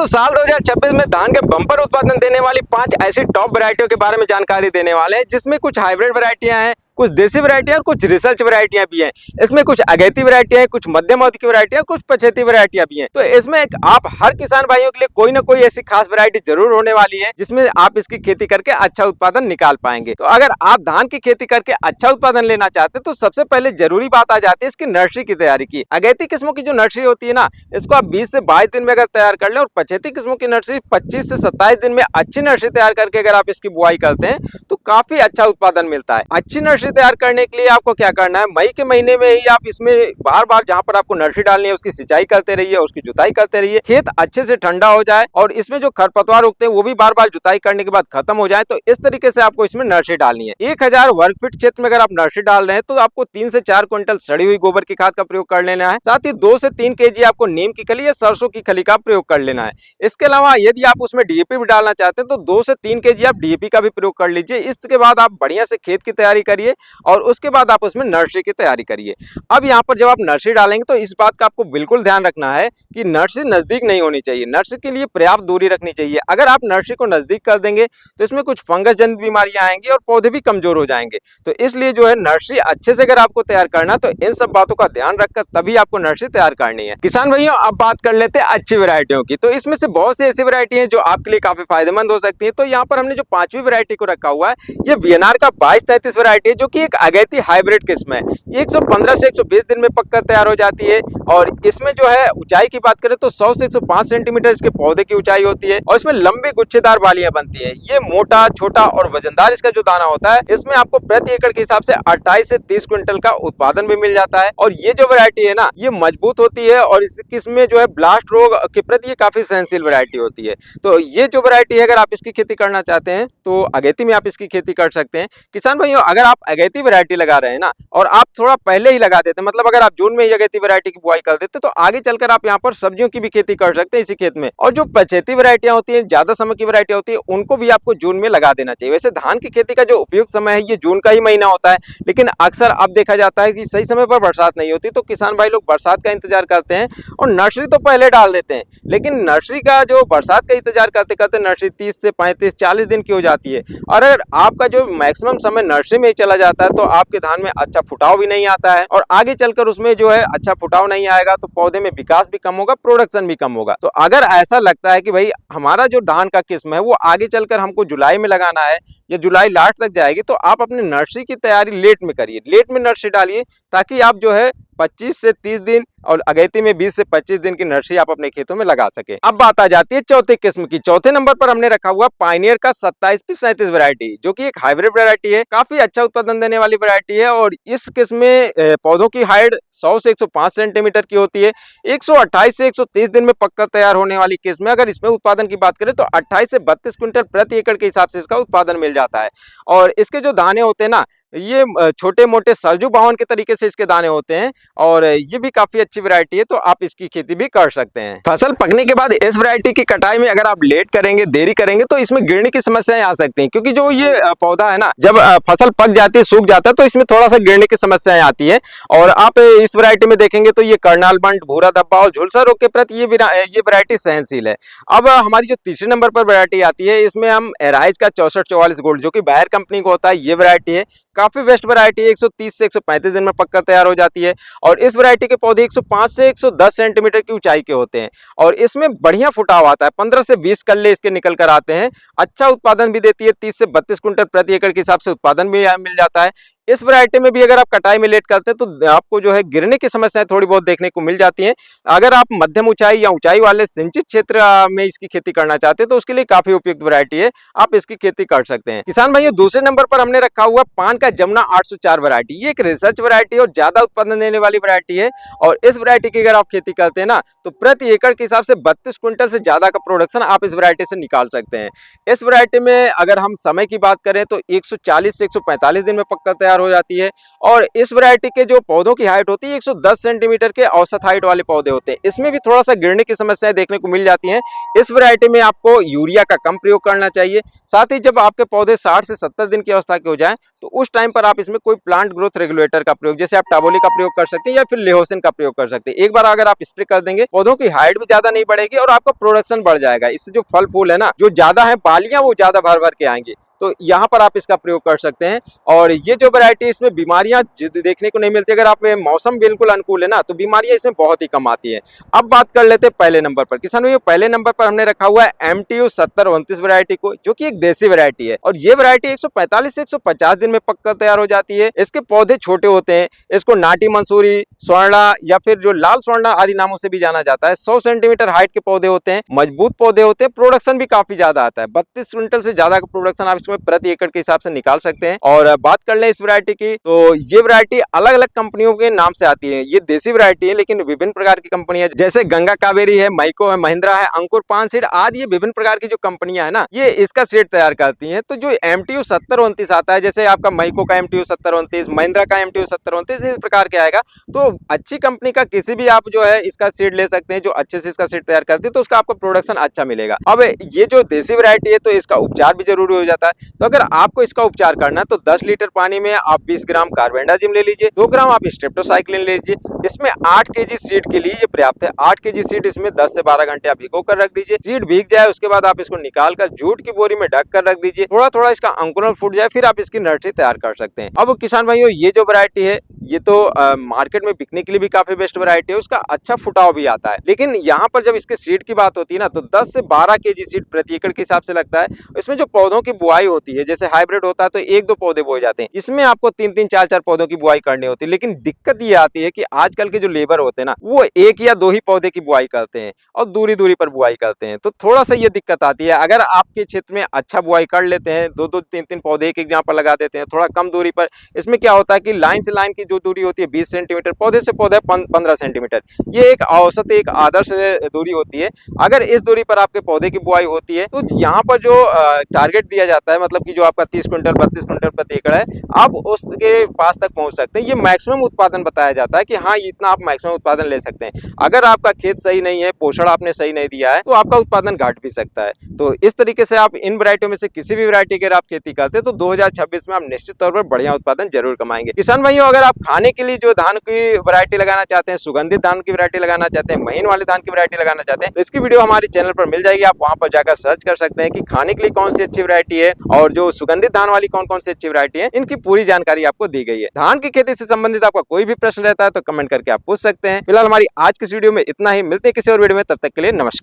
तो साल 2026 में धान के बम्पर उत्पादन देने वाली 5 ऐसी टॉप वैरायटियों के बारे में जानकारी देने वाले हैं, जिसमें कुछ हाइब्रिड वैरायटियां हैं, कुछ देसी वैरायटियां और कुछ रिसर्च वैरायटियां भी हैं। इसमें कुछ अगैती वैरायटियां हैं, कुछ मध्यम अवधि की वैरायटियां, कुछ पछेती वैरायटियां भी हैं। तो इसमें आप हर किसान भाइयों के लिए कोई ना कोई ऐसी खास वैरायटी जरूर होने वाली है, जिसमें आप इसकी खेती करके अच्छा उत्पादन निकाल पाएंगे। तो अगर आप धान की खेती करके अच्छा उत्पादन लेना चाहते हैं, तो सबसे पहले जरूरी बात आ जाती है इसकी नर्सरी की तैयारी की। अगैती किस्मों की जो नर्सरी होती है ना, इसको आप 20 से 22 दिन में अगर तैयार कर लें, और पछेती किस्मों की नर्सरी 25 से 27 दिन में अच्छी नर्सरी तैयार करके अगर आप इसकी बुआई करते हैं, तो काफी अच्छा उत्पादन मिलता है। अच्छी नर्सरी तैयार करने के लिए आपको क्या करना है, मई के महीने में ही आप इसमें बार बार जहां पर आपको नर्सरी डालनी है उसकी सिंचाई करते रहिए, उसकी जुताई करते रहिए। खेत अच्छे से ठंडा हो जाए और इसमें जो खरपतवार उगते हैं वो भी बार बार जुताई करने के बाद खत्म हो जाए, तो इस तरीके से आपको इसमें नर्सरी डालनी है। 1000 वर्ग फीट क्षेत्र में अगर आप नर्सरी डाल रहे हैं, तो आपको 3 से 4 क्विंटल सड़ी हुई गोबर की खाद का प्रयोग कर लेना है। साथ ही 2 से 3 केजी आपको नीम की खली या सरसों की खली का प्रयोग कर लेना है। इसके अलावा यदि आप उसमें डीएपी भी डालना चाहते हैं, तो 2 से 3 केजी आप डीएपी का भी प्रयोग कर लीजिए। इसके बाद आप बढ़िया से खेत की तैयारी करिए और उसके बाद आप उसमें नर्सरी की तैयारी करिए। अब यहाँ पर जब आप नर्सरी डालेंगे, तो इस बात का आपको बिल्कुल ध्यान रखना है कि नर्सरी नजदीक नहीं होनी चाहिए। नर्सरी के लिए पर्याप्त दूरी रखनी चाहिए। अगर आप नर्सरी को नजदीक कर देंगे, तो इसमें कुछ फंगस जनित बीमारियां आएंगी और पौधे भी कमजोर हो जाएंगे। तो इसलिए जो है नर्सरी अच्छे से अगर आपको तैयार करना, तो इन सब बातों का ध्यान रखकर तभी आपको नर्सरी तैयार करनी है। किसान भाइयों, अब बात कर लेते हैं अच्छी वैरायटियों की। तो इसमें से बहुत सी ऐसी वैरायटी है जो आपके लिए काफी फायदेमंद हो सकती है। तो यहाँ पर हमने जो 5वीं वैरायटी को रखा हुआ है, ये वीएनआर का 2233 वैरायटी है, जो कि एक अगैती हाइब्रिड किस्म है। 115 से 120 दिन में पककर तैयार हो जाती है। और इसमें जो है ऊंचाई की बात करें, तो 100 से 105 सेंटीमीटर इसके पौधे की ऊंचाई होती है, और इसमें लंबी गुच्छेदार बालियां बनती है। ये मोटा, छोटा और वजनदार इसका जो दाना होता है, इसमें आपको प्रति एकड़ के हिसाब से 28 से 30 क्विंटल का उत्पादन भी मिल जाता है। और ये जो वैरायटी है ना, ये मजबूत होती है और इस किस्म जो है ब्लास्ट रोग के प्रति ये काफी सहनशील वैरायटी होती है। तो ये जो वैरायटी है, अगर आप इसकी खेती करना चाहते हैं, तो अगैती में आप इसकी खेती कर सकते हैं। किसान भाइयों, अगर आप अगैती वैरायटी लगा रहे हैं ना, और आप थोड़ा पहले ही लगा देते हैं, मतलब अगर आप जून में ही अगैती वैरायटी की बुआई कर देते, तो आगे चलकर आप यहाँ पर सब्जियों की भी खेती कर सकते हैं इसी खेत में। और जो पछेती वैरायटियां होती है, ज्यादा समय की वैरायटी होती है, उनको भी आपको जून में लगा देना चाहिए। वैसे धान की खेती का जो उपयुक्त समय है, ये जून का ही महीना होता है, लेकिन अक्सर अब देखा जाता है कि सही समय पर बरसात नहीं होती, तो किसान भाई लोग बरसात का इंतजार करते हैं और नर्सरी तो पहले डाल देते हैं। लेकिन नर्सरी का जो बरसात का इंतजार करते करते नर्सरी 30 से 35 40 दिन की हो जाती है। और अगर आपका जो मैक्सिमम समय नर्सरी में ही चला जाता है, तो आपके धान में अच्छा फुटाव भी नहीं आता है, और आगे चलकर उसमें जो है अच्छा फुटाव नहीं आएगा, तो पौधे में विकास भी कम होगा, प्रोडक्शन भी कम होगा। तो अगर ऐसा लगता है कि भाई हमारा जो धान का किस्म है वो आगे चलकर हमको जुलाई में लगाना है या जुलाई लास्ट तक जाएगी, तो आप अपने नर्सरी की तैयारी लेट में करिए, लेट में नर्सरी डालिए, ताकि आप जो है 25 से 30 दिन और अगैती में 20 से 25 दिन की नर्सरी आप अपने खेतों में लगा सके। अब बात आ जाती है चौथे किस्म की। चौथे नंबर पर हमने रखा हुआ पायनियर का 27P37 वैरायटी, जो कि एक हाइब्रिड वैरायटी है, काफी अच्छा उत्पादन देने वाली वैरायटी है। और इस किस्म में पौधों की हाइट 100 से 105 सेंटीमीटर की होती है। 128 से 130 दिन में पक्का तैयार होने वाली किस्म है। अगर इसमें उत्पादन की बात करें, तो 28 से 32 क्विंटल प्रति एकड़ के हिसाब से इसका उत्पादन मिल जाता है। और इसके जो दाने होते हैं ना, ये छोटे मोटे सरजू बावन के तरीके से इसके दाने होते हैं, और ये भी काफी अच्छी वैरायटी है, तो आप इसकी खेती भी कर सकते हैं। फसल पकने के बाद इस वैरायटी की कटाई में अगर आप लेट करेंगे, देरी करेंगे, तो इसमें गिरने की समस्याएं आ सकती हैं, क्योंकि जो ये पौधा है ना, जब फसल पक जाती है, सूख जाता है, तो इसमें थोड़ा सा गिरने की समस्याएं आती है। और आप इस वैरायटी में देखेंगे तो ये करनाल बंट, भूरा धब्बा और झुलसा रोग के प्रति ये वैरायटी सहनशील है। अब हमारी जो तीसरे नंबर पर वैरायटी आती है, इसमें हम एराइज का 6444 गोल्ड, जो कि बायर कंपनी का होता है, ये वैरायटी है। काफी बेस्ट वैरायटी है, 130 से 135 दिन में पक्का तैयार हो जाती है। और इस वैरायटी के पौधे 105 से 110 सेंटीमीटर की ऊंचाई के होते हैं, और इसमें बढ़िया फुटाव आता है, 15 से 20 कल्ले इसके निकल कर आते हैं। अच्छा उत्पादन भी देती है, 30 से 32 क्विंटल प्रति एकड़ के हिसाब से उत्पादन भी मिल जाता है। इस वैरायटी में भी अगर आप कटाई में लेट करते हैं, तो आपको जो है गिरने की समस्याएं थोड़ी बहुत देखने को मिल जाती हैं। अगर आप मध्यम ऊंचाई या ऊंचाई वाले सिंचित क्षेत्र में इसकी खेती करना चाहते हैं, तो उसके लिए काफी उपयुक्त वैरायटी है, आप इसकी खेती कर सकते हैं। किसान भाइयों, दूसरे नंबर पर हमने रखा हुआ पान का जमुना 804 वैरायटी। ये एक रिसर्च वैरायटी है और ज्यादा उत्पादन देने वाली वैरायटी है। और इस वैरायटी की अगर आप खेती करते हैं ना, तो प्रति एकड़ के हिसाब से 32 क्विंटल से ज्यादा का प्रोडक्शन आप इस वैरायटी से निकाल सकते हैं। इस वैरायटी में अगर हम समय की बात करें, तो 140 से 145 दिन में पक्का तैयार तैयार हो जाती है। और इस वैरायटी के जो पौधों की हाइट होती है 110 सेंटीमीटर के औसत हाइट वाले पौधे होते हैं। इसमें भी थोड़ा सा गिरने की समस्याएं देखने को मिल जाती हैं। इस वैरायटी में आपको यूरिया का कम प्रयोग करना चाहिए। साथ ही जब आपके पौधे 60 से 70 दिन की अवस्था के हो जाएं तो उस टाइम पर आप इसमें कोई प्लांट ग्रोथ रेगुलेटर का प्रयोग, जैसे आप टाबोली का प्रयोग कर सकते हैं या फिर लेहोसिन का प्रयोग कर सकते हैं। एक बार अगर आप स्प्रे कर देंगे, पौधों की हाइट भी ज्यादा नहीं बढ़ेगी और आपका प्रोडक्शन बढ़ जाएगा। इससे जो फल फूल है ना, जो ज्यादा है, बालियां वो ज्यादा भर भर के आएंगी। तो यहाँ पर आप इसका प्रयोग कर सकते हैं। और ये जो वैरायटी, इसमें बीमारियां देखने को नहीं मिलती। अगर आप मौसम बिल्कुल अनुकूल है ना, तो बीमारियां इसमें बहुत ही कम आती है। अब बात कर लेते हैं पहले नंबर पर। किसान भाइयों, पहले नंबर पर हमने रखा हुआ है MTU 7029 वैरायटी को, जो कि एक देसी वैरायटी है। और ये वैरायटी 145 से 150 दिन में पककर तैयार हो जाती है। इसके पौधे छोटे होते हैं। इसको नाटी मंसूरी, स्वर्णा या फिर जो लाल स्वर्णा आदि नामों से भी जाना जाता है। 100 सेंटीमीटर हाइट के पौधे होते हैं, मजबूत पौधे होते हैं, प्रोडक्शन भी काफी ज्यादा आता है। 32 क्विंटल से ज्यादा का प्रोडक्शन आप इसमें प्रति एकड़ के हिसाब से निकाल सकते हैं। और बात कर लें इस वैरायटी की, तो ये वैरायटी अलग अलग कंपनियों के नाम से आती है। ये देसी वैरायटी है, लेकिन विभिन्न प्रकार की कंपनियां, जैसे गंगा कावेरी है, माइको है, महिंद्रा है, अंकुर पान सीड आदि, ये विभिन्न प्रकार की जो कंपनियां है ना, ये इसका सीड तैयार करती हैं। तो जो MTU 7029 आता है, जैसे आपका माइको का MTU 7029, महिंद्रा का MTU 7029, इस प्रकार के आएगा। तो अच्छी कंपनी का किसी भी आप जो है इसका सीड ले सकते हैं, जो अच्छे से इसका सीड तैयार करती है, तो उसका आपको प्रोडक्शन अच्छा मिलेगा। अब ये जो देसी वैरायटी है, तो इसका उपचार भी जरूरी हो जाता है। तो अगर आपको इसका उपचार करना है, तो 10 लीटर पानी में आप 20 ग्राम कार्बेंडाजिम ले लीजिए, 2 ग्राम आप स्ट्रेप्टोसाइक्लिन ले लीजिए। इसमें 8 केजी सीड के लिए ये पर्याप्त है। 8 केजी सीड इसमें 10 से 12 घंटे आप भिगो कर रख दीजिए। सीड भीग जाए, उसके बाद आप इसको निकाल कर जूट की बोरी में ढक कर रख दीजिए। थोड़ा थोड़ा इसका अंकुरण फूट जाए, फिर आप इसकी नर्सरी तैयार कर सकते हैं। अब किसान भाइयों, ये जो वैरायटी है, ये तो मार्केट में बिकने के लिए भी काफी बेस्ट वैरायटी है, उसका अच्छा फुटाव भी आता है। लेकिन यहाँ पर जब इसके सीड की बात होती है ना, तो 10 से 12 केजी सीड प्रति एकड़ के हिसाब से लगता है। इसमें जो पौधों की बुआई होती है, जैसे हाइब्रिड होता है तो 1-2 पौधे बोए जाते हैं, इसमें आपको 3-3, 4-4 पौधों की बुआई करनी होती है। लेकिन दिक्कत ये आती है कि आजकल के जो लेबर होते हैं ना, वो 1 या 2 ही पौधे की बुआई करते हैं और दूरी दूरी पर बुआई करते हैं। तो थोड़ा सा ये दिक्कत आती है। अगर आपके क्षेत्र में अच्छा बुआई कर लेते हैं, 2-2, 3-3 पौधे एक जगह पर लगा देते हैं, थोड़ा कम दूरी पर, इसमें क्या होता है कि लाइन से लाइन की जो दूरी होती है 20 सेंटीमीटर, पौधे से पौधे 15 सेंटीमीटर, ये एक औसत, एक आदर्श दूरी होती है। अगर इस दूरी पर आपके पौधे की बुआई होती है, तो यहाँ पर जो टारगेट दिया जाता है, मतलब कि जो आपका 30 क्विंटल 32 क्विंटल प्रति एकड़ है, आप उसके पास तक पहुंच सकते हैं। ये मैक्सिमम उत्पादन बताया जाता है कि हाँ, इतना आप मैक्सिमम उत्पादन ले सकते हैं। अगर आपका खेत सही नहीं है, पोषण आपने सही नहीं दिया है, तो आपका उत्पादन घट भी सकता है। तो इस तरीके से आप इन वैरायटियों में से किसी भी वैरायटी की अगर आप खेती करते हैं, तो 2026 में आप निश्चित तौर पर बढ़िया उत्पादन जरूर कमाएंगे। किसान भाइयों, अगर आप खाने के लिए जो धान की वैरायटी लगाना चाहते हैं, सुगंधित धान की वैरायटी लगाना चाहते हैं, महीन वाले धान की वैरायटी लगाना चाहते हैं, तो इसकी वीडियो हमारे चैनल पर मिल जाएगी। आप वहां पर जाकर सर्च कर सकते हैं कि खाने के लिए कौन सी अच्छी वैरायटी है और जो सुगंधित धान वाली कौन कौन सी अच्छी वैरायटी है, इनकी पूरी जानकारी आपको दी गई है। धान की खेती से संबंधित आपका कोई भी प्रश्न रहता है तो कमेंट करके आप पूछ सकते हैं। फिलहाल हमारी आज की इस वीडियो में इतना ही। मिलते हैं किसी और वीडियो में, तब तक के लिए नमस्कार।